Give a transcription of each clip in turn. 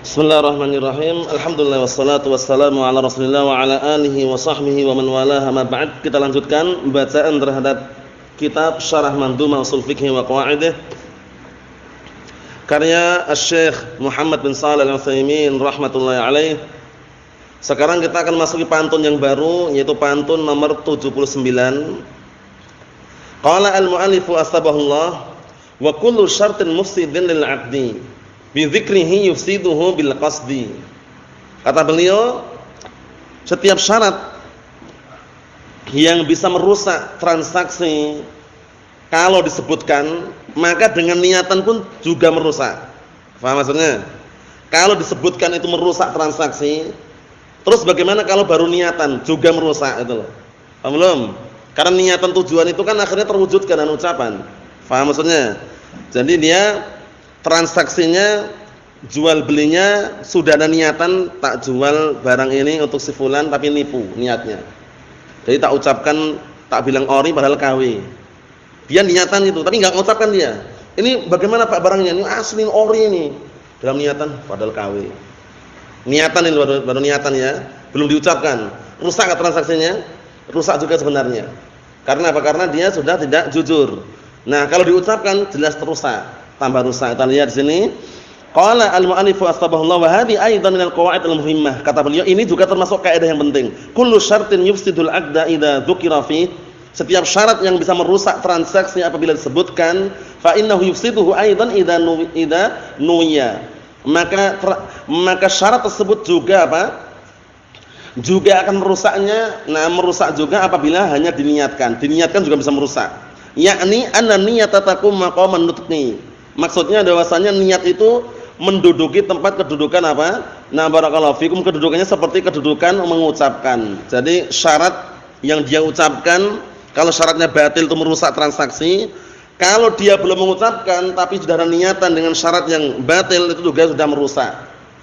Bismillahirrahmanirrahim. Alhamdulillah wassalatu wassalamu ala Rasulillah wa ala alihi wa sahbihi wa man walaha ma ba'd. Kita lanjutkan bacaan terhadap kitab Syarah Mandhumah Ushul Fiqh wa Qawaidih karya Asy-Syaikh Muhammad bin Shalih Al-Utsaimin rahimatullah alaih. Sekarang kita akan masuki pantun yang baru, yaitu pantun nomor 79. Qala al-mu'allifu asbahullah wa kullu syartin mufsidin lil 'abdi bi dzikrihi yufsiduhu bil qasdi. Kata beliau, setiap syarat yang bisa merusak transaksi kalau disebutkan, maka dengan niatan pun juga merusak. Paham maksudnya? Kalau disebutkan itu merusak transaksi, terus bagaimana kalau baru niatan juga merusak itu loh. Paham belum? Karena niatan tujuan itu kan akhirnya terwujudkan dalam ucapan. Paham maksudnya? Jadi dia transaksinya jual belinya sudah ada niatan, tak jual barang ini untuk si fulan tapi nipu niatnya. Jadi tak ucapkan, tak bilang ori padahal KW. Dia niatan itu tapi enggak mengucapkan dia. Ini bagaimana Pak barangnya? Ini asli ori ini. Dalam niatan padahal KW. Niatan ini baru niatan ya, belum diucapkan. Rusak enggak transaksinya? Rusak juga sebenarnya. Karena apa? Karena dia sudah tidak jujur. Nah, kalau diucapkan jelas terusak. Tambah rusak. Kita lihat di sini. Qala al-mu'allifu asbahullah wa hadhi aidan min al-qawaid al-muhimmah. Kata beliau, ini juga termasuk kaidah yang penting. Kullu syartin yufsidul 'aqda idza dzukira fi. Setiap syarat yang bisa merusak transaksi apabila disebutkan, fa innahu yufsiduhu aidan idza nuwiya. Maka syarat tersebut juga apa? Juga akan merusaknya. Nah, merusak juga apabila hanya diniatkan. Diniatkan juga bisa merusak. Yakni anna niyata taqum maqaman nutqi. Maksudnya bahwasanya niat itu menduduki tempat kedudukan apa? Nah, barakallahu fikum, kedudukannya seperti kedudukan mengucapkan. Jadi syarat yang dia ucapkan, kalau syaratnya batil itu merusak transaksi, kalau dia belum mengucapkan tapi sudah ada niatan dengan syarat yang batil, itu juga sudah merusak.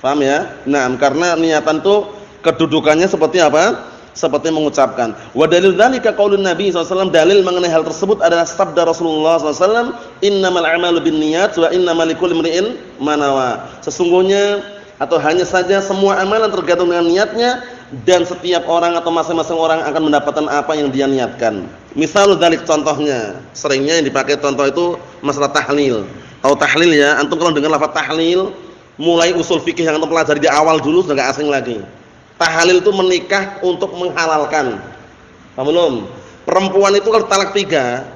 Paham ya? Nah, karena niatan itu kedudukannya seperti apa? Seperti mengucapkan. Wa dalil dzalika qaulun Nabi SAW, dalil mengenai hal tersebut adalah sabda Rasulullah SAW, innamal a'malu binniyat wa innamal likulli imri'in ma nawa. Sesungguhnya atau hanya saja semua amalan tergantung dengan niatnya, dan setiap orang atau masing-masing orang akan mendapatkan apa yang dia niatkan. Misal dzalik, contohnya, seringnya yang dipakai contoh itu masalah tahlil. Tahu tahlil ya? Antum kalau dengar lafaz tahlil, mulai usul fikih yang antum pelajari di awal dulu sudah enggak asing lagi. Tahlil itu menikah untuk menghalalkan. Paham belum? Perempuan itu kalau talak tiga,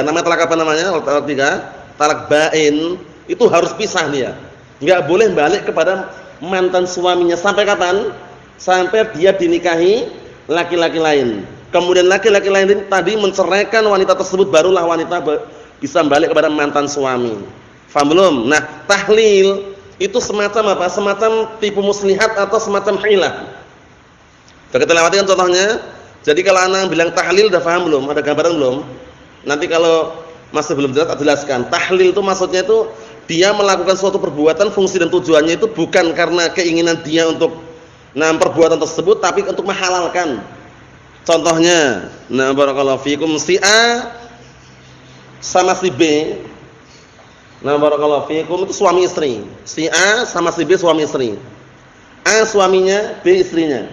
namanya talak apa namanya? Talak tiga, talak bain, itu harus pisah dia. Enggak boleh balik kepada mantan suaminya sampai kapan? Sampai dia dinikahi laki-laki lain. Kemudian laki-laki lain ini tadi menceraikan wanita tersebut, barulah wanita bisa balik kepada mantan suami. Paham belum? Nah, tahlil itu semacam apa? Semacam tipu muslihat atau semacam hilah. Sudah kita lewati kan contohnya. Jadi kalau anak bilang tahlil, udah paham belum? Ada gambaran belum? Nanti kalau masih belum jelas, tak jelaskan. Tahlil itu maksudnya itu dia melakukan suatu perbuatan, fungsi dan tujuannya itu bukan karena keinginan dia untuk perbuatan tersebut, tapi untuk menghalalkan. Contohnya, barakallahu fikum, si A sama si B. Barakallahu fiikum, itu suami istri. Si A sama si B suami istri. A suaminya, B istrinya.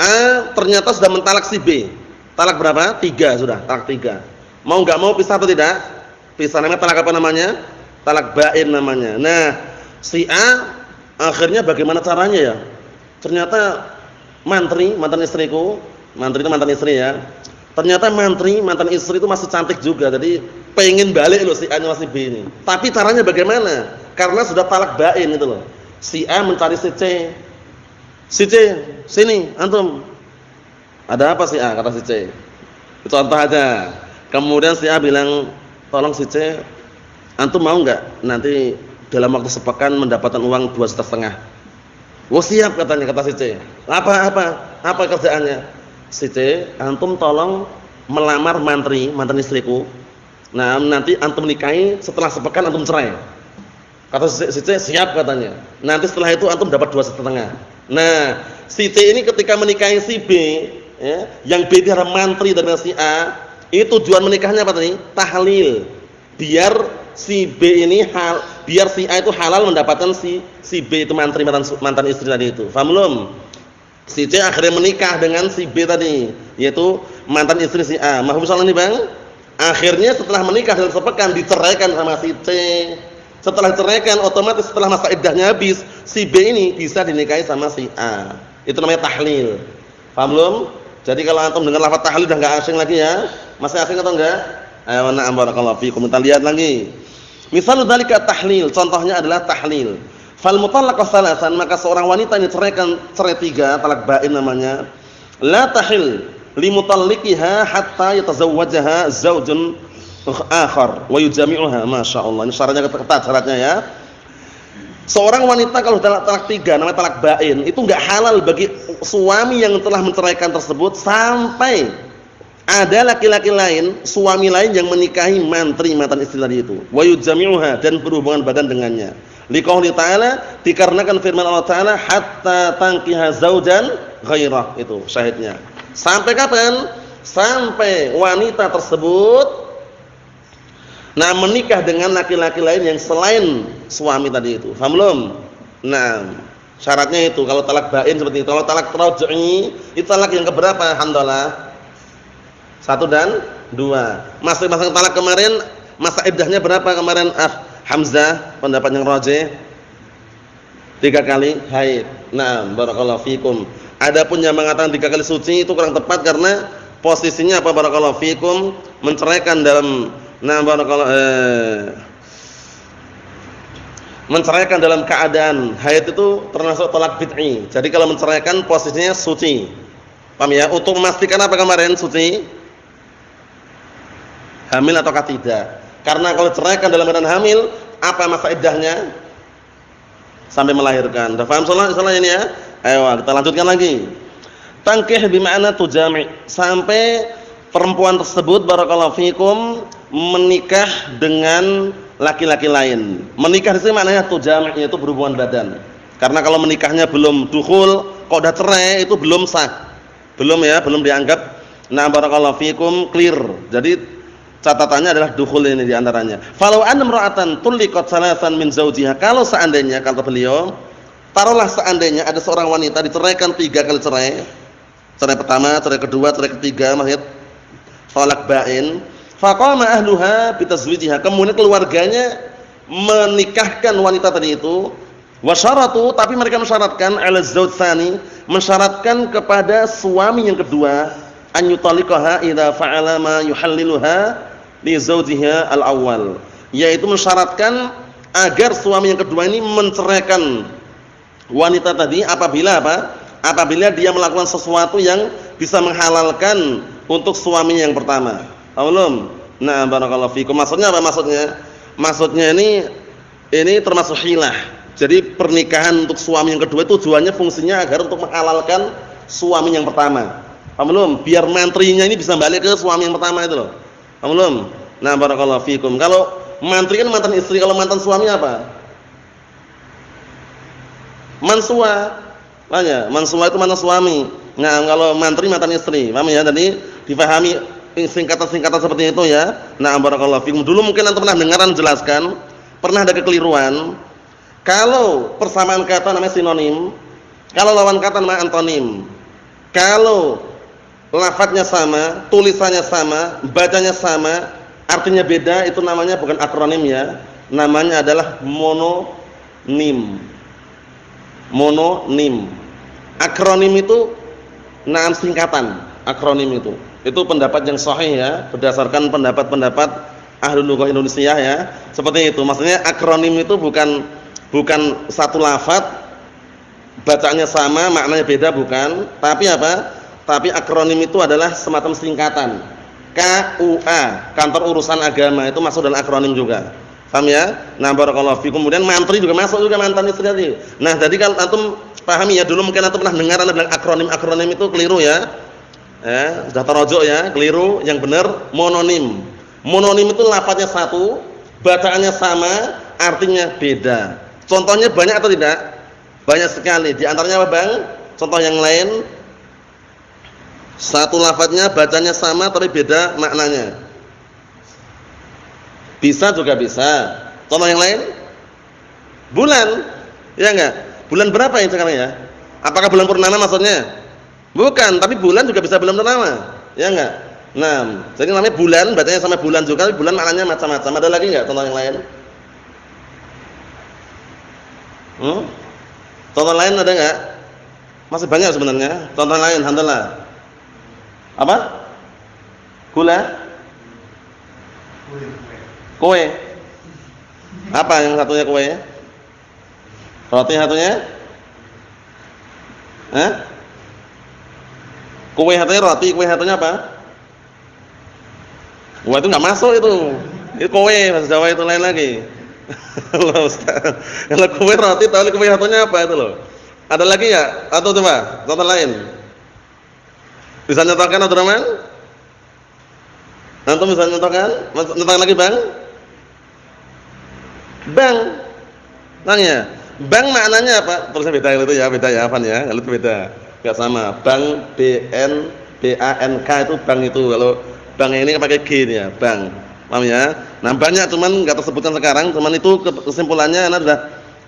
A ternyata sudah mentalak si B. Talak berapa? 3 sudah, talak 3. Mau enggak mau pisah atau tidak? Pisah. Namanya talak apa namanya? Talak bain namanya. Nah, si A akhirnya bagaimana caranya ya? Ternyata mantan istriku, mantri itu mantan istri ya. Ternyata mantan istri itu masih cantik juga. Jadi pengen balik loh si A sama si B ini. Tapi caranya bagaimana? Karena sudah talak bain itu loh. Si A mencari si C. Si C, sini antum. Ada apa si A? Kata si C. Contoh aja. Kemudian si A bilang, tolong si C, antum mau enggak nanti dalam waktu sepekan mendapatkan uang 2,5 juta? Oh siap katanya, kata si C. Apa kerjaannya? Si C, antum tolong melamar mantan istriku. Nah, nanti antum nikahi, setelah sepekan antum cerai. Kata si C, siap katanya. Nanti setelah itu antum dapat 2,5 juta. Nah, si C ini ketika menikahi si B, ya, yang B adalah mantri dari si A, ini tujuan menikahnya apa tadi? Tahlil. Biar si B ini biar si A itu halal mendapatkan si B itu mantan istri tadi itu. Paham belum? Si C akhirnya menikah dengan si B tadi, yaitu mantan istri si A. Mahfum soal ini, Bang? Akhirnya setelah menikah dalam sepekan diceraikan sama si C. Setelah diceraikan, otomatis setelah masa iddahnya habis, si B ini bisa dinikahi sama si A. Itu namanya tahlil. Paham belum? Jadi kalau antum dengar lafaz tahlil udah enggak asing lagi ya. Masih asing atau enggak? Ayo na'am barakallahu fikum. Kita lihat lagi. Misal dzalika tahlil, contohnya adalah tahlil. Fal mutallaqah salasan, maka seorang wanita yang diceraikan cerai 3, talak bain namanya. La tahil li mutalliqiha hatta yatazawwajaha zaujun akhar wa yujami'uha. Masyaallah. Ini syaratnya ketat syaratnya ya. Seorang wanita kalau talak 3 namanya talak bain, itu enggak halal bagi suami yang telah menceraikan tersebut sampai ada laki-laki lain, suami lain yang menikahi mantan istri tadi itu. Wa yujami'uha, dan berhubungan badan dengannya. Liqauli ta'ala, dikarenakan firman Allah Ta'ala, hatta tankiha zaujan ghairah, itu syahidnya. Sampai kapan? Sampai wanita tersebut menikah dengan laki-laki lain yang selain suami tadi itu. Paham belum? Nah, syaratnya itu kalau talak bain seperti itu. Kalau talak raj'i, itu talak yang keberapa? Alhamdulillah. 1 dan 2. Masing-masing talak kemarin masa iddahnya berapa kemarin? Hamzah, pendapat yang rajih 3 kali haid. Nah, barakallahu fikum. Adapun yang mengatakan 3 kali suci itu kurang tepat karena posisinya apa barakallahu fikum? Menceraikan dalam menceraikan dalam keadaan haid itu termasuk talak bid'i. Jadi kalau menceraikan posisinya suci. Paham ya? Untuk memastikan apa kemarin suci? Hamil ataukah tidak? Karena kalau ceraikan dalam keadaan hamil, apa masa iddahnya? Sampai melahirkan. Sudah paham soal ini ya? Ayo kita lanjutkan lagi. Tankih bima'na tujami', sampai perempuan tersebut barakallahu fikum menikah dengan laki-laki lain. Menikah di sini maknanya tujami', yaitu berhubungan badan. Karena kalau menikahnya belum dukhul, kok udah cerai itu belum sah. Belum ya, belum dianggap barakallahu fikum clear. Jadi catatannya adalah dukhul ini di antaranya. Falau an imra'atan tulliqat salasan min zawjiha, kalau seandainya kata beliau, taruhlah seandainya ada seorang wanita diceraikan 3 kali cerai. Cerai pertama, cerai kedua, cerai ketiga, maksudnya talak bain. Faqama ahluha bitazwijiha, kemudian keluarganya menikahkan wanita tadi itu. Wasyaratu, tapi mereka mensyaratkan ala zauj tsani, mensyaratkan kepada suami yang kedua, an yutaliqaha idza fa'ala ma yuhalliluha li zawjiha al-awwal, yaitu mensyaratkan agar suami yang kedua ini menceraikan wanita tadi apabila apa? Apabila dia melakukan sesuatu yang bisa menghalalkan untuk suami yang pertama. Belum? Nah, barakallahu fikum. Maksudnya apa maksudnya? Maksudnya ini termasuk hilah. Jadi pernikahan untuk suami yang kedua itu tujuannya fungsinya agar untuk menghalalkan suami yang pertama. Paham belum? Biar mantrinya ini bisa balik ke suami yang pertama itu loh. Paham belum? Nah, barakallahu fikum. Kalau mantri kan mantan istri, kalau mantan suami apa? Mansua. Banyak. Mansua itu mantan suami. Nah, kalau mantri mantan istri. Paham ya? Jadi difahami singkatan-singkatan seperti itu ya. Nah, barakallahu fikum. Dulu mungkin antum pernah dengar dan jelaskan, pernah ada kekeliruan. Kalau persamaan kata namanya sinonim, kalau lawan kata namanya antonim. Kalau lafadznya sama, tulisannya sama, bacanya sama, artinya beda, itu namanya bukan akronim ya. Namanya adalah mononim. Mononim. Akronim itu singkatan. Akronim itu. Itu pendapat yang sahih ya, berdasarkan pendapat-pendapat ahli lughah Indonesia ya. Seperti itu. Maksudnya akronim itu bukan satu lafadz bacaannya sama, maknanya beda, bukan. Tapi apa? Tapi akronim itu adalah semacam singkatan. KUA, kantor urusan agama, itu masuk dalam akronim juga. Paham ya? Nah, barakallahu fikum. Kemudian mantri juga masuk, juga mantan istri tadi. Nah, jadi kalau antum pahami ya, dulu mungkin antum pernah dengar ada bilang akronim itu keliru ya. Sudah tarojuk ya, keliru. Yang benar mononim. Mononim itu lafadznya satu, bacaannya sama, artinya beda. Contohnya banyak atau tidak? Banyak sekali. Di antaranya apa, Bang? Contoh yang lain. Satu lafadznya bacanya sama tapi beda maknanya. Bisa juga bisa. Contoh yang lain? Bulan. Ya enggak? Bulan berapa yang sekarang ya? Apakah bulan purnama maksudnya? Bukan, tapi bulan juga bisa bulan purnama. Ya enggak? Nah, jadi namanya bulan, bacanya sama bulan juga, bulan maknanya macam-macam. Ada lagi enggak contoh yang lain? Contoh lain ada enggak? Masih banyak sebenarnya. Contoh lain, alhamdulillah. Apa? Gula? Kue. Apa yang satunya kue? Roti satunya? Kue satunya roti, kue satunya apa? Wah, itu enggak masuk itu. Itu kue bahasa Jawa itu lain lagi. Allah Ustaz. Kalau kue roti tahu kue satunya apa itu loh. Ada lagi ya? Atau coba contoh lain. Bisa nyontohkan Abdurrahman? Antum bisa nyontohkan? Nyontohkan lagi, Bang? Bang. Tanya. Bang maknanya apa? Terusnya beda itu ya, beda ya, Afan ya. Kalau itu beda. Enggak sama. Bang B N B A N K itu bang itu. Kalau bang ini pakai G ya, bang. Paham ya? Nah, banyak cuman enggak tersebutkan sekarang, cuman itu kesimpulannya Anda sudah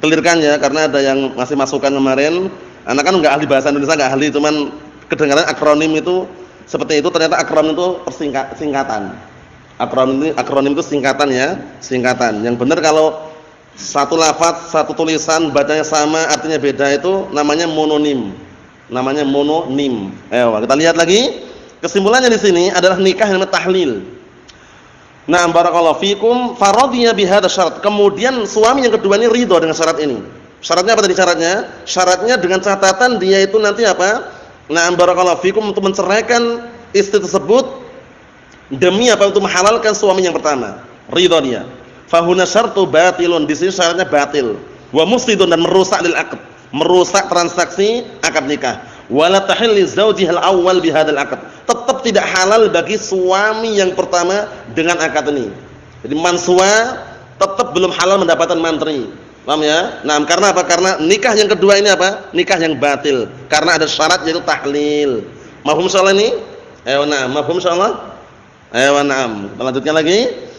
clearkan ya, karena ada yang masih masukan kemarin. Anak kan enggak ahli bahasa Indonesia, enggak ahli, cuman kedengaran akronim itu seperti itu, ternyata akronim itu singkatan. Akronim itu singkatan ya, singkatan. Yang benar kalau satu lafaz, satu tulisan bacanya sama, artinya beda itu namanya mononim. Namanya mononim. Ayo, kita lihat lagi. Kesimpulannya di sini adalah nikah yang namanya tahlil. Nah, barakallahu fikum, faradhiya bihadza syarat. Kemudian suami yang kedua ini ridho dengan syarat ini. Syaratnya apa tadi syaratnya? Syaratnya dengan catatan dia itu nanti apa? Nah, barakallahu fikum, untuk menceraikan istri tersebut demi apa? Untuk menghalalkan suami yang pertama. Ridho dia. Fahuna syartu batilun, di sini syaratnya batil. Wa mufsidun, dan merusak lil aqd, merusak transaksi akad nikah. Wala tahil li zaujihal awwal bihadzal aqd. Tetap tidak halal bagi suami yang pertama dengan akad ini. Jadi mansua tetap belum halal mendapatkan mantri. Paham ya? Nah, karena apa? Karena nikah yang kedua ini apa? Nikah yang batil. Karena ada syarat yaitu tahlil. Mafhum insyaallah ini? Ayo na'am, mafhum insyaallah? Ayo na'am. Kita lanjutkan lagi.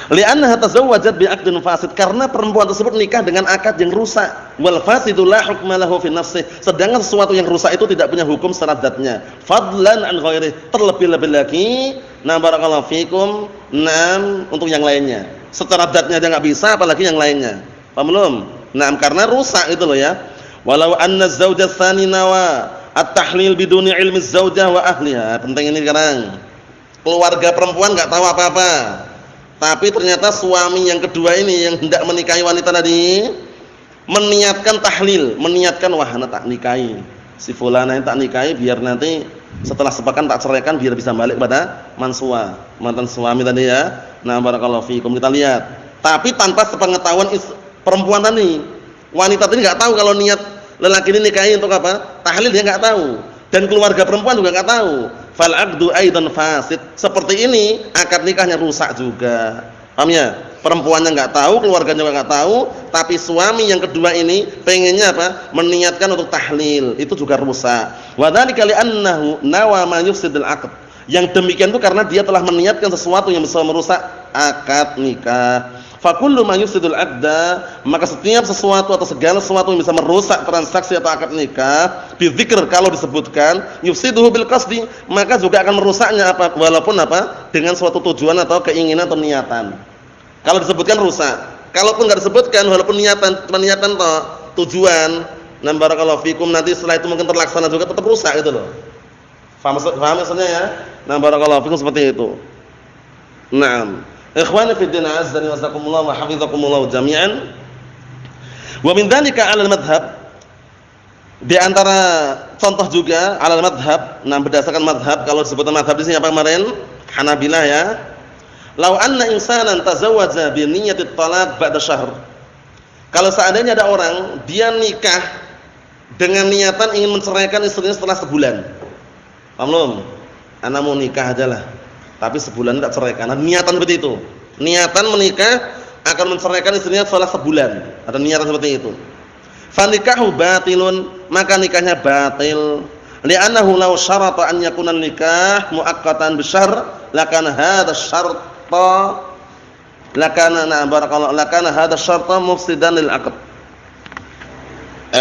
Li'annaha tazawwajat bi'aqdin fasid, karena perempuan tersebut nikah dengan akad yang rusak. Wal fasidu la hukma lahu fi nafsihi, sedangkan sesuatu yang rusak itu tidak punya hukum secara zatnya. Fadlan an ghairihi, terlebih-lebih lagi, na barakallahu fikum, nam untuk yang lainnya. Secara zatnya aja enggak bisa, apalagi yang lainnya. Paham belum? Nah, karena rusak itu loh ya. Walau anna az-zawja tsani nawa at-tahlil biduni ilmi az-zawjah wa ahliha. Penting ini sekarang. Keluarga perempuan enggak tahu apa-apa. Tapi ternyata suami yang kedua ini yang hendak menikahi wanita tadi meniatkan tahlil, meniatkan wah anak tak nikahi si fulana, yang tak nikahi biar nanti setelah sepakan tak ceraikan biar bisa balik kepada mansua, mantan suami tadi ya. Nah, barakallahu fikum, kita lihat. Tapi tanpa sepengetahuan perempuan tadi. Wanita tadi enggak tahu kalau niat lelaki ini nikahi untuk apa? Tahlil, dia enggak tahu. Dan keluarga perempuan juga enggak tahu. Fal aqdu aidan fasid. Seperti ini akad nikahnya rusak juga. Paham ya? Perempuannya enggak tahu, keluarganya juga enggak tahu, tapi suami yang kedua ini pengennya apa? Meniatkan untuk tahlil. Itu juga rusak. Wa dzalika li'annahu nawa ma yufsidul aqd. Yang demikian itu karena dia telah meniatkan sesuatu yang bisa merusak akad nikah. Fa kullu ma yufsidul aqda, maka setiap sesuatu atau segala sesuatu yang bisa merusak transaksi atau akad nikah, bizikr, kalau disebutkan yufsiduhu bil qasdi, maka juga akan merusaknya apa, walaupun apa, dengan suatu tujuan atau keinginan atau niatan. Kalau disebutkan rusak. Kalaupun enggak disebutkan, walaupun niatan atau tujuan, nah barakallahu fikum, nanti setelah itu mungkin terlaksana juga tetap rusak gitu loh. Paham maksudnya ya? Nah barakallahu fikum, seperti itu. Naam. Ikhwani fi din, azzani wa jazakumullah wa hafizakumullah jami'an. Wa min dzalika 'ala al-madhhab, di antara contoh juga 'ala al-madhhab, nah berdasarkan madhhab, kalau disebutkan madhhab di sini apa kemarin? Hanabilah ya. Lau anna insanan tazawwaja bi niyyati talaq ba'da syahr. Kalau seandainya ada orang dia nikah dengan niatan ingin menceraikan istrinya setelah sebulan. Paham belum? Ana mau nikah ajalah, tapi sebulan tak ceraikan. Ada niatan seperti itu. Niatan menikah akan menceraikan istrinya setelah sebulan. Ada niatan seperti itu. Fa nikahu batilun, maka nikahnya batil. Li'annahu law syarata an yakuna nikah muaqqatan bi syahr, lakana hadha syarta lakana na'am barakallahu lakana hadha syartan mufsidan lil 'aqd.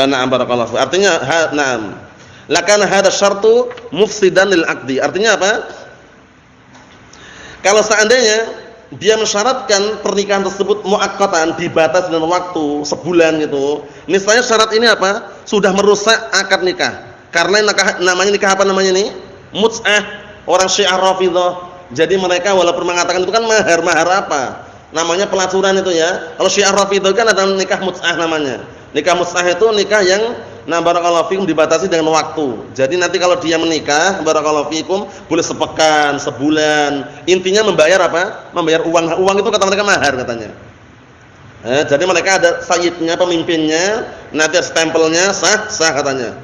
Na'am barakallahu. Artinya na'am. Lakana hadha syartu mufsidan lil 'aqdi. Artinya apa? Kalau seandainya dia mensyaratkan pernikahan tersebut muakkatan, dibatasi dengan waktu sebulan gitu. Misalnya syarat ini apa? Sudah merusak akad nikah. Karena namanya nikah apa namanya nih? Mut'ah. Orang Syiah Rafidhah. Jadi mereka walaupun mengatakan itu kan mahar, mahar apa? Namanya pelacuran itu ya. Kalau Syiah Rafidhah kan ada nikah mut'ah namanya. Nikah mut'ah itu nikah yang barakallahu fikum dibatasi dengan waktu. Jadi nanti kalau dia menikah barakallahu fikum boleh sepekan, sebulan. Intinya membayar apa? Membayar uang. Uang itu kata mereka mahar katanya. Jadi mereka ada sayyidnya, pemimpinnya, nanti ada stempelnya, sah katanya.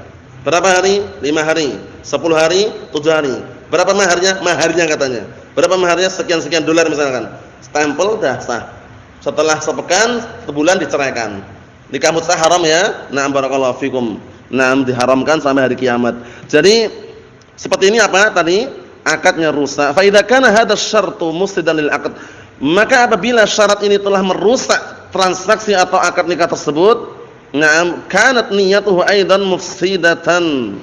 Berapa hari? 5 hari, 10 hari, 7 hari. Berapa maharnya? Maharnya katanya. Berapa maharnya? Sekian-sekian dolar misalkan. Stempel dah sah. Setelah sepekan, sebulan diceraikan. Nikah mut'ah haram ya. Na'am barakallahu fikum. Na'am diharamkan sampai hari kiamat. Jadi seperti ini apa tadi? Akadnya rusak. Fa idza kana hadha syartu mufsidan lil 'aqd. Maka apabila syarat ini telah merusak transaksi atau akad nikah tersebut, na'am kanat niyatuhu aidan mufsidatan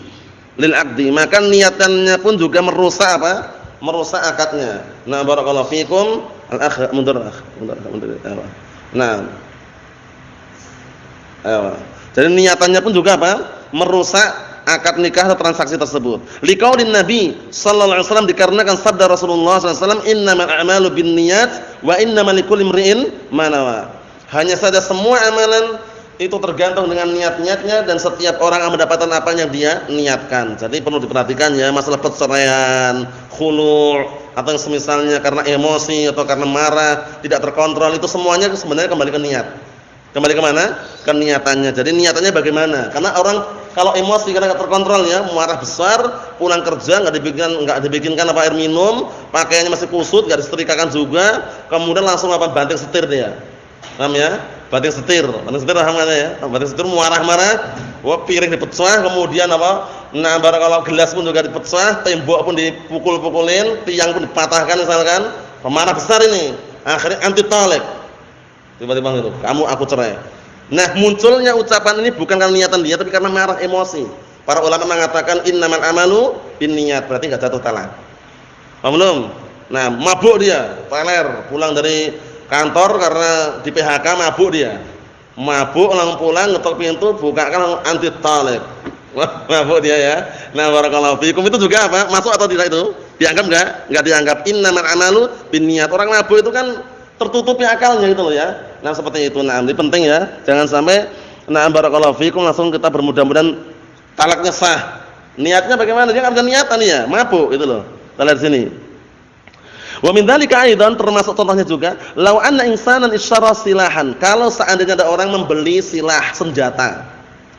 lil 'aqdi. Maka niatannya pun juga merusak apa? Merusak akadnya. Na'am barakallahu fikum. Al-akh mundur. Nah, jadi niatannya pun juga apa? Merusak akad nikah atau transaksi tersebut. Liqaulin Nabi sallallahu alaihi wasallam, dikarenakan sabda Rasulullah sallallahu alaihi wasallam, innamal a'malu binniyat wa innamal likulli imri'in ma nawa. Hanya saja semua amalan itu tergantung dengan niat-niatnya dan setiap orang akan mendapatkan apa yang dia niatkan. Jadi perlu diperhatikan ya masalah perceraian, khulu' atau semisalnya karena emosi atau karena marah, tidak terkontrol, itu semuanya sebenarnya kembali ke niat. Kembali ke mana? Ke niatannya. Jadi niatannya bagaimana? Karena orang kalau emosi karena enggak terkontrol ya, marah besar, pulang kerja enggak dibikinkan apa air minum, pakaiannya masih kusut, enggak disetrikakan juga, kemudian langsung apa banting setir dia. Paham ya? Banting setir paham kan ya? Banting setir marah-marah, piring dipecah, kemudian apa? Nah, barakallahu gelas pun juga dipecah, tembok pun dipukul-pukulin, tiang pun dipatahkan misalkan. Pemarah besar ini. Akhirnya anti talak. Tiba-tiba gitu, kamu aku cerai. Nah, munculnya ucapan ini bukan karena niatan dia, tapi karena marah emosi. Para ulama mengatakan innamal amalu binniyat, berarti enggak jatuh talak. Paham belum? Nah, mabuk dia, teler, pulang dari kantor karena di PHK mabuk dia. Mabuk langsung pulang ngetok pintu, bukakan anti talak. Wah, mabuk dia ya. Nah, barakallahu fikum, itu juga apa? Masuk atau tidak itu? Dianggap enggak? Enggak dianggap. Innamal amalu binniyat. Orang mabuk itu kan tertutupi akalnya gitu loh ya. Nah, seperti itu. Nah, ini penting ya. Jangan sampai barakallahu fikum langsung kita bermudah-mudahan talaknya sah. Niatnya bagaimana? Dia enggak ada niatan ya, mabuk gitu loh. Kita lihat sini. Wa min dzalika aidan, termasuk contohnya juga, law anna insanan ishtara silahan. Kalau seandainya ada orang membeli silah, senjata.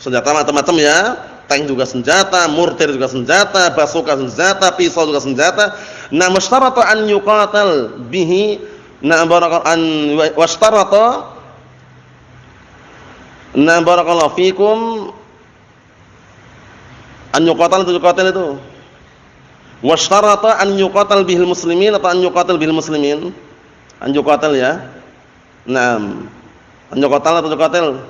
Senjata macam-macam ya. Tank juga senjata, mortir juga senjata, bazooka senjata, pisau juga senjata. Nah, mushtarata an yuqatal bihi. Nah, barakallahu fikum, an yuqatal itu. Washtarata an yuqatal bihil muslimin atau an yuqatal bihil muslimin? An yuqatal ya. Naam. An yuqatal atau yuqatal?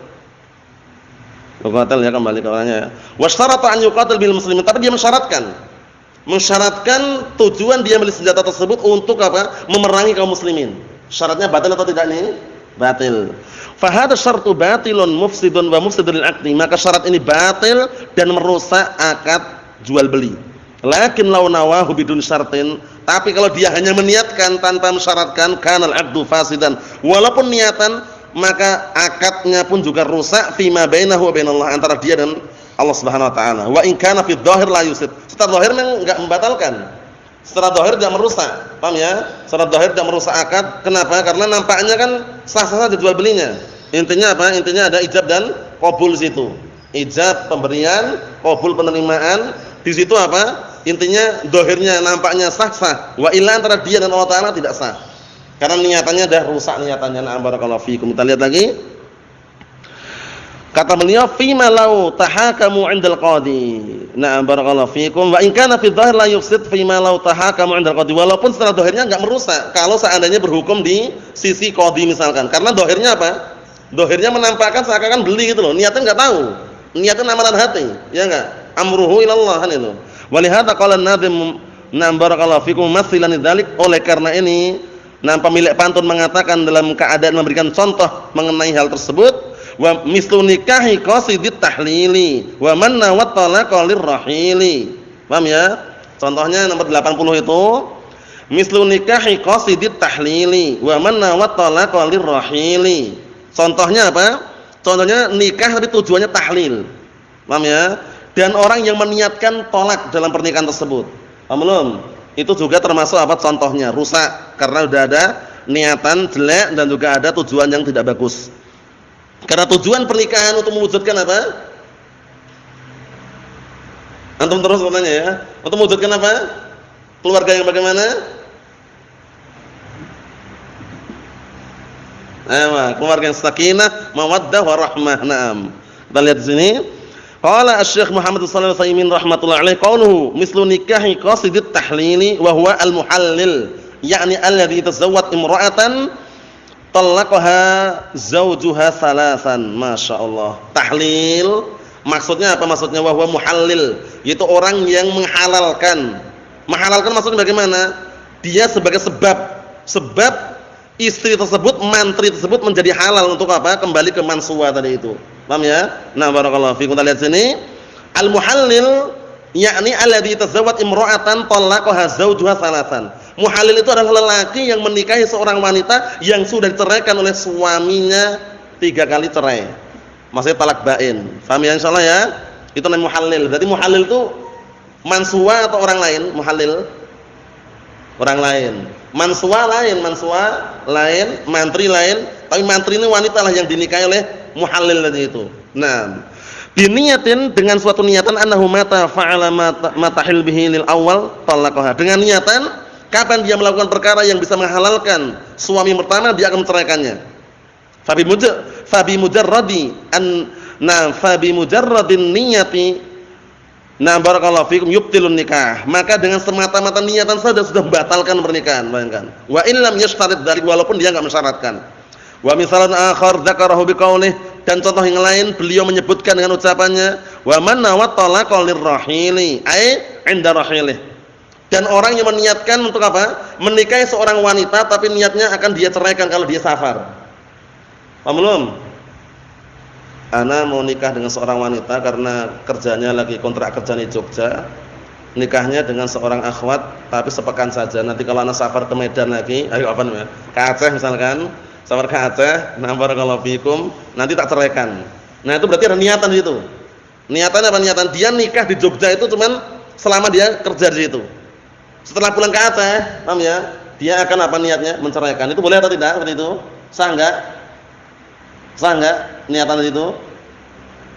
Yuqatal ya, kembali ke orangnya ya. Washtarata an yuqatal bihil muslimin, tapi dia mensyaratkan tujuan dia beli senjata tersebut untuk apa? Memerangi kaum muslimin. Syaratnya batil atau tidak nih? Batil. Fa hadha syartu batilun mufsidun wa mufsidul aqdi. Maka syarat ini batil dan merusak akad jual beli. Lakin law nawahu bidun syartin, tapi kalau dia hanya meniatkan tanpa mensyaratkan, kanal aqdu fasidan. Walaupun niatan, maka akadnya pun juga rusak fima bainahu wa bainallah, antara dia dan Allah Subhanahu wa taala. Wa in kana fi dhahir la yusid. Secara zahir memang enggak membatalkan. Secara zahir tidak merusak. Paham ya? Secara zahir tidak merusak akad. Kenapa? Karena nampaknya kan sah-sah saja jual belinya. Intinya apa? Intinya ada ijab dan qabul situ. Ijab pemberian, qabul penerimaan. Di situ apa? Intinya zahirnya nampaknya sah-sah. Wa illa antara dia dan Allah taala tidak sah. Karena niatannya dah rusak niatannya. Nah, barakallahu fiikum. Kita lihat lagi. Kata beliau, "Fima law tahakamu 'indal qadi." Na'am barakallahu fikum. Wa in kana fi dhahir la yufsid fima law tahakamu 'indal qadi. Walaupun secara dhahirnya enggak merusak kalau seandainya berhukum di sisi qadi misalkan. Karena dhahirnya apa? Dhahirnya menampakkan seakan-akan beli gitu loh. Niatnya enggak tahu. Niatnya amalan hati, ya enggak? Amruhu ilallah kan itu. Walihada qala an-nadhim na'am barakallahu fikum mathilan dzalik. Oleh karena ini, pemilik pantun mengatakan dalam keadaan memberikan contoh mengenai hal tersebut, wa mislu nikahi qasidit tahlili wa man nawat talaqa lirrahili. Paham ya? Contohnya nomor 80 itu mislu nikahi qasidit tahlili wa man nawat talaqa lirrahili. Contohnya apa? Contohnya nikah tapi tujuannya tahlil. Paham ya? Dan orang yang meniatkan tolak dalam pernikahan tersebut. Paham belum? Itu juga termasuk apa contohnya? Rusak karena sudah ada niatan jelek dan juga ada tujuan yang tidak bagus. Karena tujuan pernikahan untuk mewujudkan apa? Antum terus bertanya ya. Untuk mewujudkan apa? Keluarga yang bagaimana? Keluarga yang sakinah, mawaddah warahmah. Naam. Kita lihat di sini. Qala Asy-Syaikh Muhammad shallallahu alaihi wasallam rahmatullahi alaihi qauluhu mislu nikahi qasidit tahlili wa huwa al-muhallil, yakni alladhi tazawwad imra'atan talaqaha zawjuha salasan. Masyaallah. Tahlil maksudnya apa? Maksudnya wa huwa muhallil, yaitu orang yang menghalalkan. Menghalalkan maksudnya bagaimana? Dia sebagai sebab istri tersebut, mantri tersebut menjadi halal untuk apa? Kembali ke mansuwa tadi itu. Paham ya? Nah, barakallahu fiikum. Kita lihat sini. Al-muhallil yakni alladzi tazawwad imra'atan talaqaha zawjuha salasan. Muhallil itu adalah lelaki yang menikahi seorang wanita yang sudah diceraikan oleh suaminya 3 kali cerai. Maksudnya talak bain. Paham ya insyaallah ya? Itu namanya muhallil. Berarti muhallil itu mansuwa atau orang lain? Muhallil orang lain. Mansuwa lain, mantri lain, tapi mantri ini wanita lah yang dinikahi oleh muhallil tadi itu. Nah, diniatin dengan suatu niatan annahu mata fa'ala matahil bihi lil awal talaqaha. Dengan niatan kapan dia melakukan perkara yang bisa menghalalkan suami pertama, dia akan menceraikannya. Fabi mujarradin niyati. Nah, barakallahu fikum yubtilun nikah. Maka dengan semata-mata niatan saja sudah membatalkan pernikahan, bayangkan. Wa in lam yashtarit dzalik, walaupun dia enggak mensyaratkan. Wa misalan akhar dzakarahu biqaulih, dan contoh yang lain beliau menyebutkan dengan ucapannya wa man nawat talaqa lirrahili ai 'inda rahilih. Dan orang yang meniatkan untuk apa? Menikahi seorang wanita tapi niatnya akan dia ceraikan kalau dia safar. Paham belum? Ana mau nikah dengan seorang wanita karena kerjanya lagi kontrak kerja di Jogja. Nikahnya dengan seorang akhwat tapi sepekan saja. Nanti kalau ana safar ke Medan lagi, ayo apa namanya? Ke Aceh misalkan, safar ke Aceh, nah barakallahu fikum, nanti tak ceraikan. Nah, itu berarti ada niatan di situ. Niatan apa niatan? Dia nikah di Jogja itu cuman selama dia kerja di situ. Setelah pulang ke Aceh, paham ya? Dia akan apa niatnya? Menceraikan. Itu boleh atau tidak seperti itu? Sah enggak? Sah enggak niatan itu?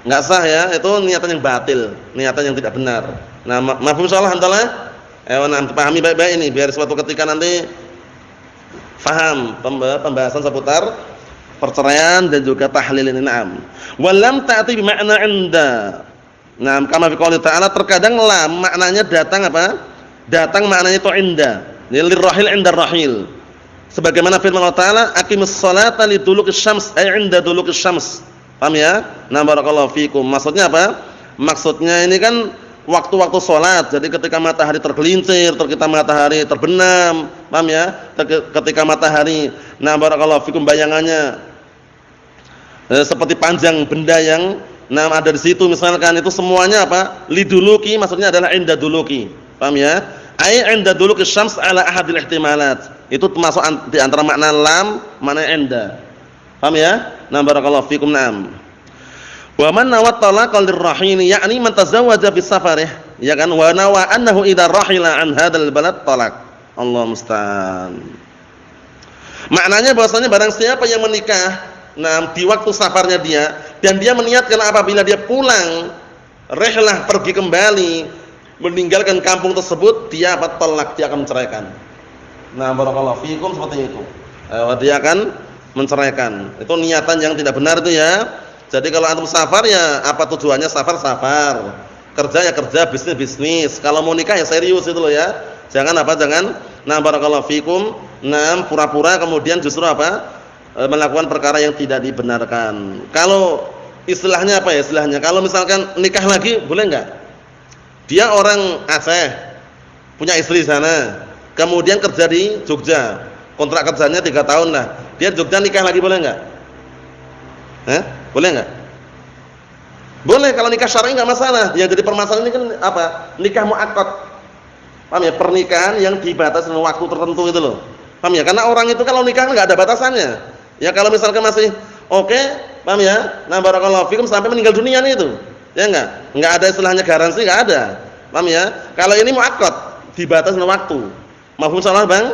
Enggak sah ya, itu niatan yang batil, niatan yang tidak benar. Nah, mafhum insyaallah alhamdulillah. Nanti pahami baik-baik ini biar suatu ketika nanti faham pembahasan seputar perceraian dan juga tahlil ini. Naam. Walam ta'ti bi makna 'inda. Naam, kama fi qouli ta'ala, terkadang lam maknanya datang apa? Datang maknanya itu 'inda. Lirrahil 'inda rahil. Sebagaimana firman Allah Ta'ala, aqimus sholata lidulukish syams, ay 'inda dulukish syams. Paham ya? Nah, barakallahu fikum. Maksudnya apa? Maksudnya ini kan waktu-waktu sholat. Jadi ketika matahari tergelincir, ketika matahari terbenam, paham ya? Ketika matahari, nah barakallahu fikum, bayangannya seperti panjang benda yang ada di situ misalkan, itu semuanya apa? Liduluki, maksudnya adalah 'inda duluki. Paham ya? Ai 'inda dulukish syams ala ahadil ihtimalat. Itu termasuk di antara makna lam, makna 'inda. Paham ya? Nah, barakallahu fikum. Naam. Wa man nawat talaqa lirrahil, yakni man tazawwaja fi safarih, ya kan? Wa nawa annahu idza rahila an hadzal balad talaq. Allah musta'an. Maknanya bahwasanya barang siapa yang menikah di waktu safarnya dia, dan dia meniatkan apabila dia pulang rihlah, pergi kembali, meninggalkan kampung tersebut, dia talaq, dia akan menceraikan. Nah, barakallahu fikum, seperti itu. Dia akan menceraikan. Itu niatan yang tidak benar itu ya. Jadi kalau antum safar ya apa tujuannya safar? Kerja ya kerja, bisnis. Kalau mau nikah ya serius itu loh ya. Jangan barakallahu fikum, pura-pura kemudian justru melakukan perkara yang tidak dibenarkan. Kalau istilahnya apa ya istilahnya? Kalau misalkan nikah lagi boleh enggak? Dia orang Aceh, punya istri di sana, kemudian kerja di Jogja. Kontrak kerjanya 3 tahun lah. Dia Jogja nikah lagi boleh enggak? Boleh enggak? Boleh kalau nikah syar'i enggak masalah. Yang jadi permasalahan ini kan nikah muaqqad. Paham ya? Pernikahan yang dibatasi dengan waktu tertentu itu loh. Paham ya? Karena orang itu kalau nikah enggak ada batasannya. Ya kalau misalkan masih oke, paham ya? Barakallahu fikum sampai meninggal dunia itu. Ya enggak ada istilahnya garansi, enggak ada. Paham ya? Kalau ini muaqqad, dibatasi dengan waktu. Mafhum salah, Bang?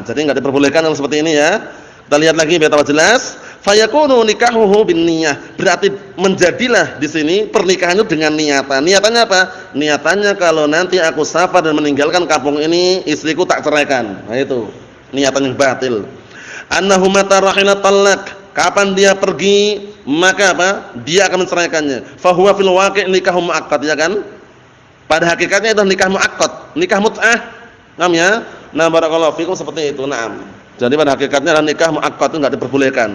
Jadi enggak diperbolehkan yang seperti ini ya. Kita lihat lagi biar tambah jelas. Fayakunu nikahuhu binniyah. Berarti menjadilah di sini pernikahannya dengan niatan. Niatannya apa? Niatannya kalau nanti aku safar dan meninggalkan kampung ini, istriku tak ceraikan. Nah itu, niatan yang batil. Annahu mata rahila talaq. Kapan dia pergi, maka dia akan menceraikannya. Fa huwa fil waqi' nikahu muaqqad, ya kan? Pada hakikatnya itu nikah muaqqad, nikah mut'ah. Paham ya? Barakallahu fikum seperti itu. Jadi pada hakikatnya adalah nikah muaqqad itu enggak diperbolehkan.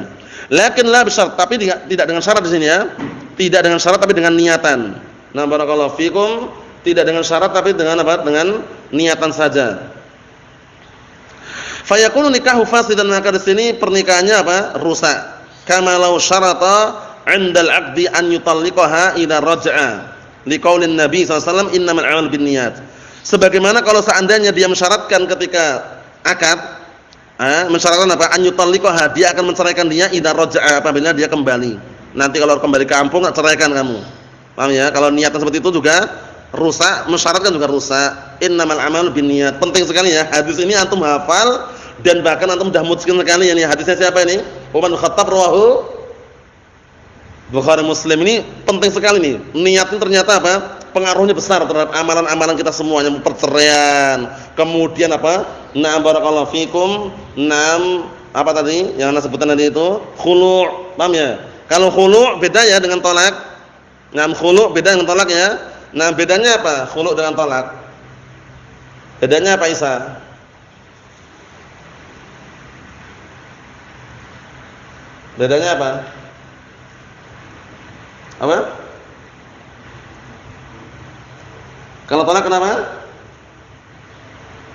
Lakin la bisyarat, tapi tidak dengan syarat di sini ya. Tidak dengan syarat tapi dengan niatan. Barakallahu fikum, tidak dengan syarat tapi dengan dengan niatan saja. Fayakunu nikahu fasidan, maka di sini pernikahannya rusak. Kama law syarata 'indal 'aqdi an yutalliqaha idza raja'a. Liqaulin Nabi sallallahu alaihi wasallam innamal a'malu binniyat. Sebagaimana kalau seandainya dia mensyaratkan ketika akad, mensyaratkan an yutalliqaha, dia akan menceraikan dia idza raja'a, apabila dia kembali. Nanti kalau kembali ke kampung ceraikan kamu. Paham ya? Kalau niatan seperti itu juga rusak, mensyaratkan juga rusak. Innamal a'malu binniyat. Penting sekali ya. Hadis ini antum hafal dan bahkan antum sudah mutqin sekali ya. Hadisnya siapa ini? Umar bin Khattab rawahu Bukhari Muslim. Ini penting sekali nih. Niat ini ternyata pengaruhnya besar terhadap amalan-amalan kita semuanya, perceraian. Kemudian barakallahu fikum. Tadi yang Anda sebutkan tadi itu? Khulu'. Paham ya? Kalau khulu' beda ya dengan tolak. Khulu' beda dengan tolak ya. Bedanya apa? Khulu' dengan tolak. Bedanya apa, Isa? Bedanya apa? Kalau tolak kenapa?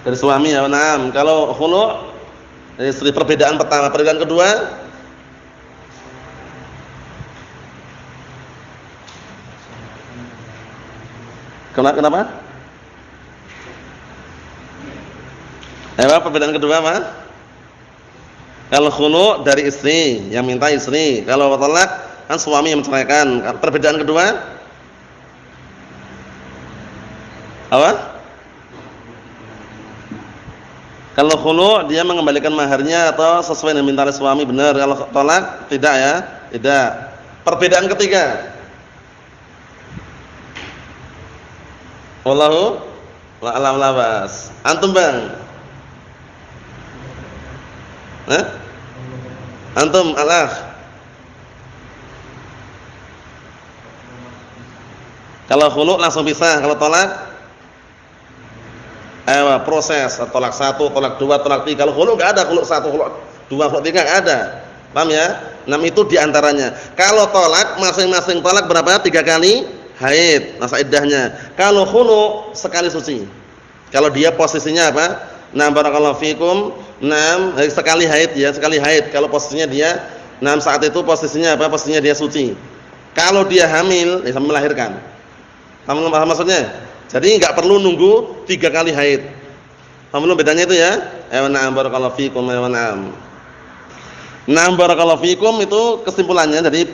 Dari suami ya. Kalau khulu' dari istri, perbedaan pertama. Perbedaan kedua? Kenapa? Perbedaan kedua apa? Kalau khulu' dari istri, yang minta istri. Kalau talak kan suami yang menceraikan. Perbedaan kedua? Kalau khulu' dia mengembalikan maharnya atau sesuai dengan minta oleh suami, benar. Kalau talak tidak ya? Tidak. Perbedaan ketiga? Wallahu a'lam bas. Antum, Bang? Antum al-akh? Kalau khulu' langsung pisah, kalau tolak proses, tolak 1, tolak 2, tolak 3. Kalau khulu' enggak ada khulu' 1, khulu' 2, khulu' 3 enggak ada. Paham ya? 6 itu di antaranya. Kalau tolak masing-masing tolak berapa? 3 kali haid masa iddahnya. Kalau khulu' sekali suci. Kalau dia posisinya barakallahu fikum, sekali haid ya, sekali haid. Kalau posisinya dia saat itu posisinya posisinya dia suci. Kalau dia hamil, sampai melahirkan. Paham maksudnya? Jadi enggak perlu nunggu 3 kali haid. Paham bedanya itu ya? Barakallahu fikum, barakallahu fikum itu kesimpulannya. Jadi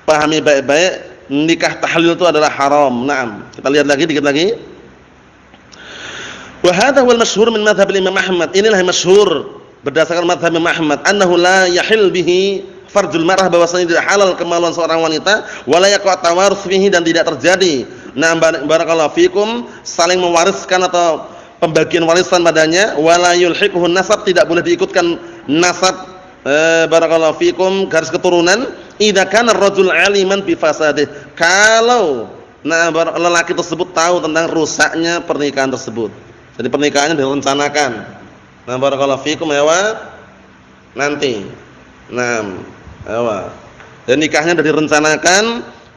pahami baik-baik, nikah tahlil itu adalah haram. Kita lihat lagi dikit lagi. Wa hadha huwal masyhur min madhhab Imam Ahmad. Inilah yang masyhur berdasarkan madhhab Imam Ahmad, annahu la yahil bihi farjul mar'ah, bahwasanya tidak halal kemaluan seorang wanita, wala yaqa tawarus fihi, dan tidak terjadi barakallahu fikum saling mewariskan atau pembagian warisan padanya, wala yulhiquhu nasab, tidak boleh diikutkan nasab barakallahu fikum garis keturunan idza kana ar-rajul 'aliman bi fasadih. Kalau lelaki tersebut tahu tentang rusaknya pernikahan tersebut. Jadi pernikahannya direncanakan. Nah, barakallahu fikum ya nanti. Dan nikahnya sudah direncanakan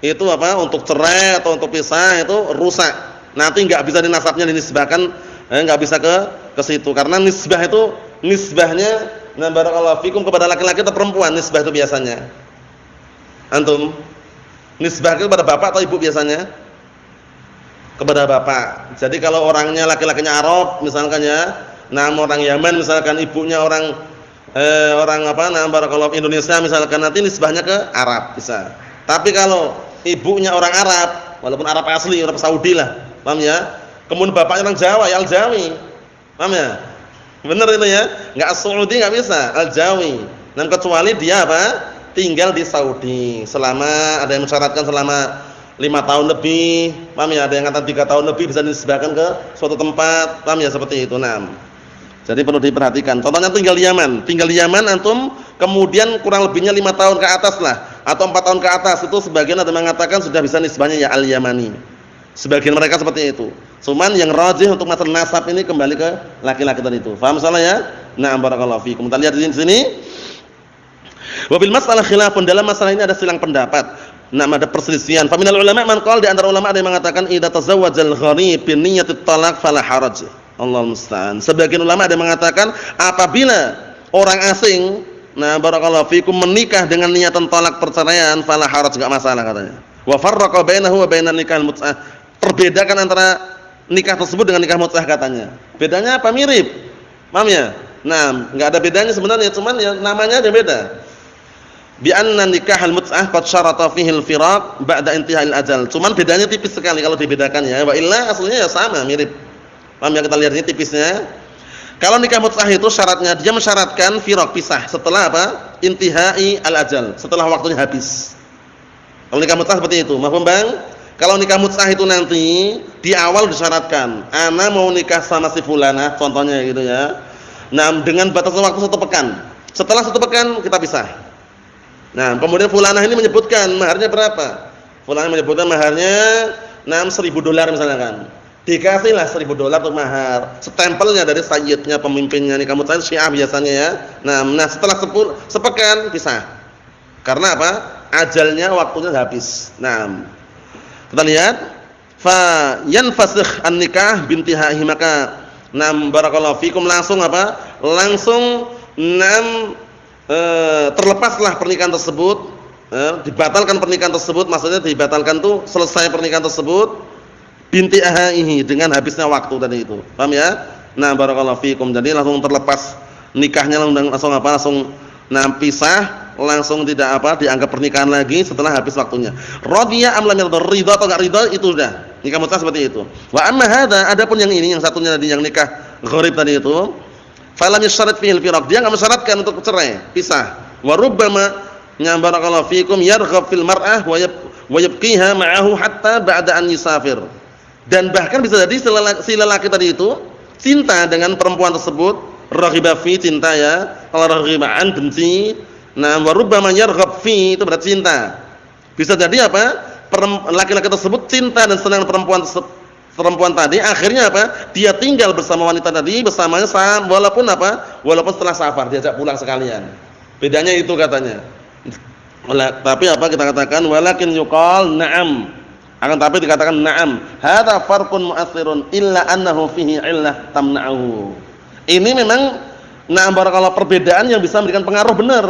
itu apa? Untuk cerai atau untuk pisah itu rusak. Nanti enggak bisa dinasabnya dinisbahkan, enggak bisa ke situ karena nisbah itu nisbahnya barakallahu fikum kepada laki-laki atau perempuan nisbah itu biasanya. Antum nisbah kepada bapak atau ibu biasanya? Kepada bapak. Jadi kalau orangnya laki-lakinya Arab misalkan ya, orang Yaman misalkan ibunya orang barakallahu Indonesia misalkan nanti nisbahnya ke Arab bisa. Tapi kalau ibunya orang Arab, walaupun Arab asli, Arab Saudi lah, paham ya? Kemudian bapaknya orang Jawa, ya Al-Jawi. Paham ya? Benar itu ya? Enggak Saudi enggak bisa, Al-Jawi. Dan kecuali dia apa? Tinggal di Saudi selama ada yang mensyaratkan selama 5 tahun lebih, paham ya? Ada yang kata 3 tahun lebih bisa dinisbahkan ke suatu tempat, paham ya seperti itu. Jadi perlu diperhatikan. Contohnya tinggal di Yaman antum kemudian kurang lebihnya 5 tahun ke atas lah atau 4 tahun ke atas itu sebagian ada mengatakan sudah bisa nisbahnya ya Al-Yamani. Sebagian mereka seperti itu. Cuman yang rajih untuk masalah nasab ini kembali ke laki-laki tadi itu. Paham salah ya? Barakallahu fiikum. Kita lihat di sini. Wa bil mas'alah khilafun, dalam masalah ini ada silang pendapat. Ada perselisihan. Fa minal ulama man qala, di antara ulama ada yang mengatakan idza tazawwajal gharib bi niyyatit talaq fala haraj. Allahu musta'an. Sebagian ulama ada yang mengatakan apabila orang asing barakallahu fiikum menikah dengan niatan talak perceraian fala haraj, enggak masalah katanya. Wa farraqa bainahu wa bainan nikahil mut'ah. Perbedakan antara nikah tersebut dengan nikah mut'ah katanya. Bedanya apa? Mirip. Paham ya? Enggak ada bedanya sebenarnya, cuman ya namanya aja beda. Bi anna nikahal mut'ah qad syarata fihi al-firaq ba'da intihai al-ajal. Cuman bedanya tipis sekali kalau dibedakan ya. Wa illa aslinya ya sama, mirip. Paham ya, kita lihat ini tipisnya. Kalau nikah mut'ah itu syaratnya dia mensyaratkan firaq, pisah setelah apa? Intihai al-ajal, setelah waktunya habis. Kalau nikah mut'ah seperti itu, mahfum Bang? Kalau nikah mut'ah itu nanti di awal disyaratkan, ana mau nikah sama si fulanah, contohnya gitu ya. Dengan batasan waktu 1 pekan. Setelah 1 pekan kita pisah. Kemudian fulanah ini menyebutkan maharnya berapa? Fulanah menyebutkan maharnya $1.000 misalnya kan. Dikasihlah $1.000 untuk mahar. Stempelnya dari sayyidnya, pemimpinnya nikah mut'ah Syiah biasanya ya. Setelah sepekan pisah. Karena apa? Ajalnya waktunya habis. Kita lihat fa yanfasikh an-nikah bintihaihi, maka barakallahu fikum langsung apa? Langsung terlepaslah pernikahan tersebut, dibatalkan pernikahan tersebut, maksudnya dibatalkan tuh selesai pernikahan tersebut bintihaihi dengan habisnya waktu tadi itu. Paham ya? Barakallahu fikum. Jadi langsung terlepas nikahnya langsung apa? Langsung pisah, langsung tidak apa dianggap pernikahan lagi setelah habis waktunya. Radhiya am lam yarda, ridha atau enggak ridha itu sudah. Nikah mut'ah seperti itu. Wa amma hadza, adapun yang ini yang satunya tadi yang nikah gharib tadi itu, falam yasharat fihi al-firaq, dia enggak mensyaratkan untuk cerai, pisah. Wa rubbama barakallahu fikum yarghab fil mar'ah wa yabqiha ma'ahu hatta ba'da an yusafir. Dan bahkan bisa jadi si lelaki tadi itu cinta dengan perempuan tersebut, raghiba fi, cinta ya. Kalau raghibaan benci. Wa rubbama yarghab fi itu berarti cinta. Bisa jadi apa? Laki-laki tersebut cinta dan senang perempuan tadi, akhirnya apa? Dia tinggal bersama wanita tadi, bersamanya walaupun apa? Walaupun setelah safar diajak pulang sekalian. Bedanya itu katanya. Tapi apa kita katakan walakin yuqal na'am. Akan tapi dikatakan na'am. Hadza farqun mu'athirun illa annahu fihi illah tamna'uhu. Ini memang barakallahu perbedaan yang bisa memberikan pengaruh benar.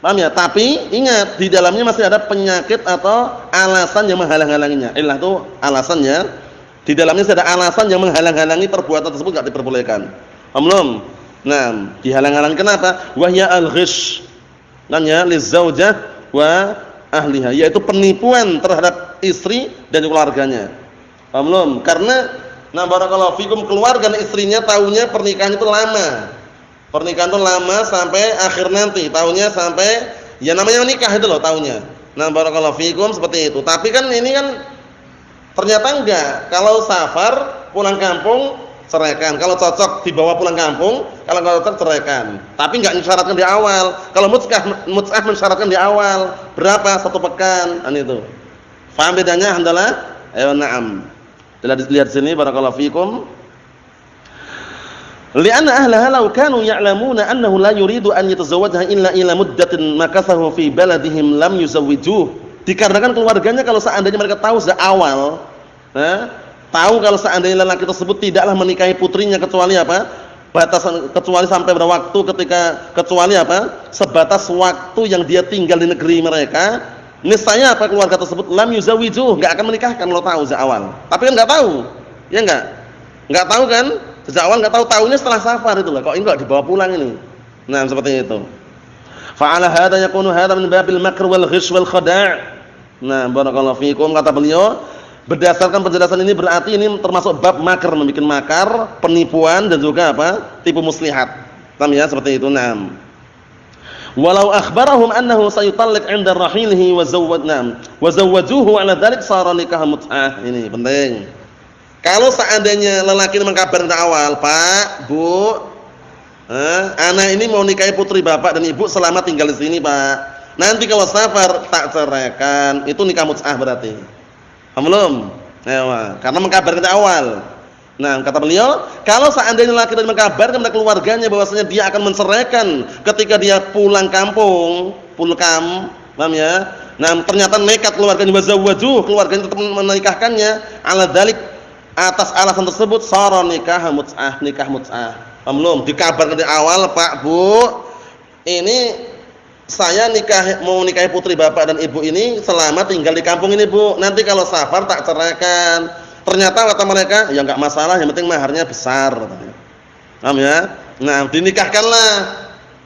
Paham ya? Tapi ingat di dalamnya masih ada penyakit atau alasan yang menghalang-halanginya. Illah itu alasannya. Di dalamnya masih ada alasan yang menghalang-halangi perbuatan tersebut enggak diperbolehkan. Paham belum? Dihalang-halangi kenapa? Wahya al-ghish. Ya lizaujah wa ahliha, yaitu penipuan terhadap istri dan keluarganya. Paham belum? Karena barakallahu fikum keluarga dan istrinya tahunya pernikahan itu lama. Pernikahan itu lama sampai akhir nanti, tahunya sampai ya namanya nikah itu loh tahunya. Barakallahu fikum seperti itu. Tapi kan ini kan ternyata enggak. Kalau safar pulang kampung ceraikan. Kalau cocok dibawa pulang kampung, kalau nggak cocok ceraikan. Tapi nggak mensyaratkan di awal. Kalau mut'ah mensyaratkan di awal. Berapa? 1 pekan. Itu. Faham bedanya? Alhamdulillah. Ayo na'am. Lihat sini barakallahu fikum. Li'anna ahlaha law kanu ya'lamuna annahu la yuridu an yatazawwajaha illa muddatin makasahu fi baladihim lam yuzawwijuh. Dikarenakan keluarganya kalau seandainya mereka tahu sejak awal, tahu kalau seandainya lelaki tersebut tidaklah menikahi putrinya kecuali apa? Kecuali sampai pada waktu kecuali apa? Sebatas waktu yang dia tinggal di negeri mereka, niscaya apa keluarga tersebut lam yuzawwijuh, enggak akan menikahkan kalau tahu sejak awal. Tapi kan enggak tahu. Ya enggak? Enggak tahu kan? Sejak awal enggak tahu, tahunya setelah safar itu loh. Kok ini enggak dibawa pulang ini? Nah, seperti itu. Fa'ala hadza yakunu hadza min babil makr wal ghish wal khada'. Nah, barakallahu fikum, kata beliau, berdasarkan penjelasan ini berarti ini termasuk bab makar, membikin makar, penipuan dan juga apa? Tipu muslihat. Paham ya? Seperti itu. Naam. Walau akhbarahum annahu sayutalliq 'inda rahilihi wa zawwajuhu 'ala dzalik sara nikah mut'ah. Ini penting. Kalau seandainya lelaki ini mengkabarkan dari awal, Pak, Bu, anak ini mau nikahi putri bapak dan ibu selama tinggal di sini, Pak. Nanti kalau safar tak ceraikan, itu nikah mut'ah berarti. Paham belum? Karena mengkabarkan dari awal. Nah, kata beliau, kalau seandainya lelaki tadi mengkabarkan kepada keluarganya bahwasanya dia akan menceraikan ketika dia pulang kampung, pulkam, paham ya? Nah, ternyata nekat keluarganya wazawwajuh, keluarganya tetap menikahkannya, ala dzalik, atas alasan tersebut sara nikah mut'ah, nikah mut'ah. Paham belum? Dikabarkan dari awal, Pak, Bu, ini saya mau nikahi putri bapak dan ibu ini selama tinggal di kampung ini, Bu. Nanti kalau safar tak ceraikan. Ternyata kata mereka, ya enggak masalah, yang penting maharnya besar katanya. Paham ya? Nah, dinikahkanlah.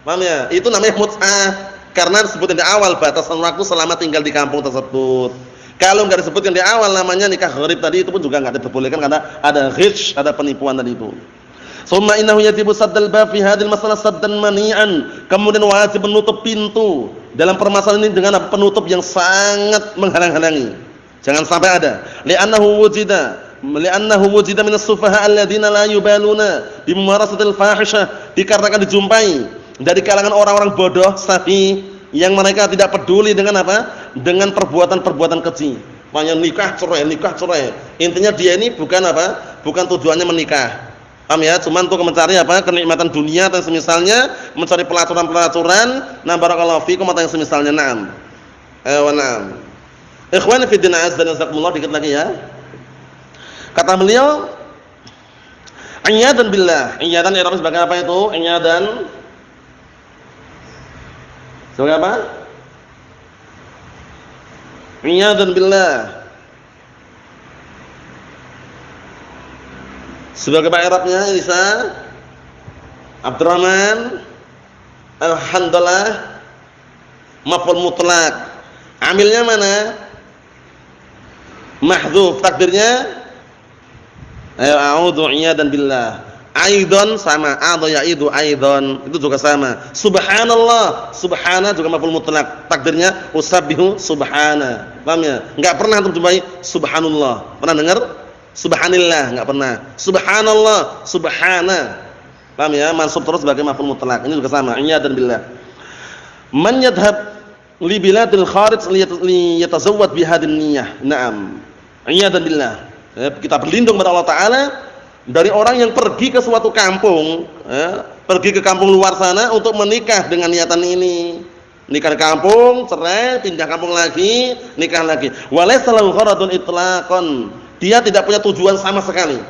Paham ya? Itu namanya mut'ah. Karena disebutkan di awal batasan waktu selama tinggal di kampung tersebut. Kalau enggak disebutkan di awal namanya nikah gharib tadi, itu pun juga enggak diperbolehkan karena ada ghish, ada penipuan tadi itu. Summa innahu yajibu saddal bab fi hadhil masalah saddan mani'an. Kemudian wajib menutup pintu dalam permasalahan ini dengan penutup yang sangat menghalang-halangi. Jangan sampai ada. Li'annahu wujida min as-sufaha alladziina la yubaluna bi mumarasatil fahisyah. Dikarenakan dijumpai dari kalangan orang-orang bodoh, safi, yang mereka tidak peduli dengan apa? Dengan perbuatan-perbuatan keji. Makanya nikah cerai. Intinya dia ini bukan apa? Bukan tujuannya menikah. Paham ya? Cuman untuk mencari apa? Kenikmatan dunia atau semisalnya, mencari pelaturan-pelaturan. Nah, barakallahu fikum atau yang semisalnya. Naam. Na'am. Ikhwani fi din azza wa jazakumullah, dikit lagi ya. Kata beliau, inyadan billah. Inyadan i'rab sebagai apa itu? Inyadan sebagai apa? Inyadan billah. Sebagai apa i'rabnya? Isa Abdurrahman Alhamdulillah maf'ul mutlaq. Amilnya mana? Mahdzuf, takdirnya a'udzu iyadan billah. Aidon sama, adha yaidu aidon, itu juga sama. Subhanallah, subhana juga maf'ul mutlaq. Takdirnya usabbihu subhana. Paham ya? Enggak pernah antum jumpai subhanallah. Pernah dengar? Subhanillah, enggak pernah. Subhanallah, subhana. Paham ya? Mansub terus sebagai maf'ul mutlaq. Ini juga sama, iyadan billah. Man yadhhab li biladil kharij li yatazawwad bi hadhihi niyyah. Naam. Iyadan billah. Kita berlindung kepada Allah taala dari orang yang pergi ke suatu kampung, pergi ke kampung luar sana untuk menikah dengan niatan ini. Nikah di kampung, cerai, pindah kampung lagi, nikah lagi. Walaysa lahu gharadun itlaqan. Dia tidak punya tujuan sama sekali.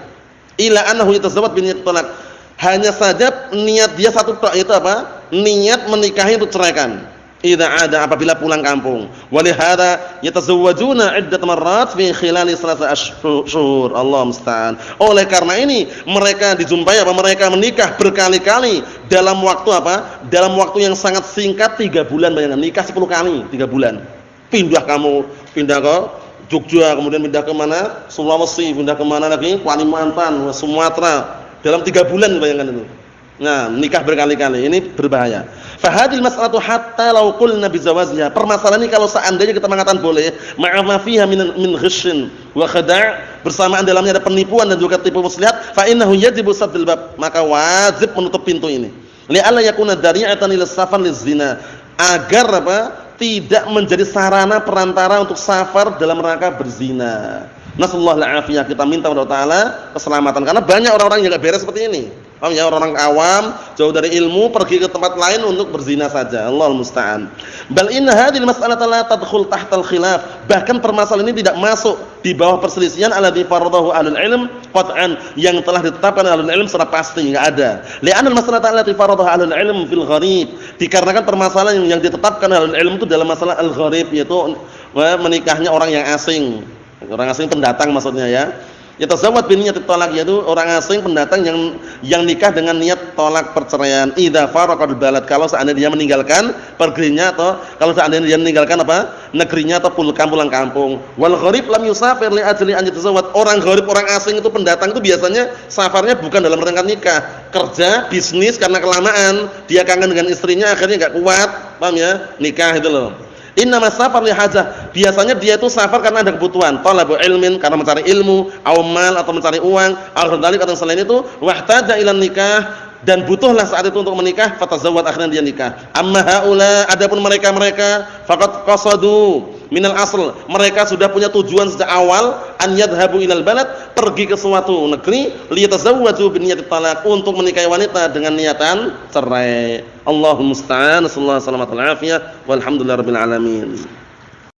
Ila annahu yatazawwad bi niyyat talaq. Hanya saja niat dia satu tok, itu apa? Niat menikahi untuk ceraikan. Idza ada, apabila pulang kampung. Walihada yatazawwajuna iddat marrat fi khilali 3 ashhur. Allah musta'an. Oleh karena ini mereka dijumpai apa? Mereka menikah berkali-kali dalam waktu apa? Dalam waktu yang sangat singkat, 3 bulan. Bayangkan nikah 10 kali 3 bulan. Pindah ke Jogja, kemudian pindah ke mana? Sulawesi, pindah ke mana lagi? Kalimantan, Sumatera. Dalam 3 bulan, bayangkan itu. Nah, nikah berkali-kali ini berbahaya. Fa hadhil mas'alatu hatta law qulna bi zawajiha. Permasalahan ini kalau seandainya kita mengatakan boleh, ma'a ma fiha min ghishin wa khada', bersamaan dalamnya ada penipuan dan juga tipu muslihat, fa innahu yajibu saddul bab. Maka wajib menutup pintu ini. Li'alla yakuna dari'atan ila safar lizina. Agar apa? Tidak menjadi sarana perantara untuk safar dalam rangka berzina. Nasallahu al-afiyah, kita minta kepada Allah Ta'ala keselamatan karena banyak orang-orang yang enggak beres seperti ini. Paham ya, orang awam jauh dari ilmu pergi ke tempat lain untuk berzina saja. Allahul musta'an. Bal inna hadhil mas'alata la tadkhul tahtal khilaf. Bahkan permasalahan ini tidak masuk di bawah perselisihan alladzi faradahu ahlul ilm qat'an, yang telah ditetapkan ahlul ilm secara pasti, enggak ada. Li'anna al-mas'alata allati faradahu ahlul ilm fil gharib. Dikarenakan permasalahan yang ditetapkan ahlul ilm itu dalam masalah al-gharib, yaitu menikahnya orang yang asing. Orang asing pendatang maksudnya ya. Yatazawwad bi niyyati talaq, yaitu orang asing pendatang yang nikah dengan niat tolak perceraian. Idza faraqal balad, kalau seandainya dia meninggalkan perginya, atau kalau seandainya dia meninggalkan apa? Negerinya atau pulang kampung. Wal gharib lam yusafir li ajli an yatazawwad. Orang gharib, orang asing itu pendatang itu biasanya safarnya bukan dalam rangka nikah, kerja, bisnis, karena kelamaan dia kangen dengan istrinya akhirnya enggak kuat, paham ya? Nikah itu loh. Innama safar li hajah, biasanya dia itu safar karena ada kebutuhan, talabu ilmin, karena mencari ilmu, au mal, atau mencari uang, al-dzalik atau selain itu, wahtaja ila nikah, dan butuhlah saat itu untuk menikah, fatazawwad, akhirnya dia nikah. Amma haula, adapun mereka faqad qasadu minal asl, mereka sudah punya tujuan sejak awal, an yadhhabu ilal balad, pergi ke suatu negeri, liyatazawwaju bi niyyati talaq, untuk menikahi wanita dengan niatan cerai. Allahumma musta'an, sallallahu alaihi wasallam, walhamdulillahirabbil alamin.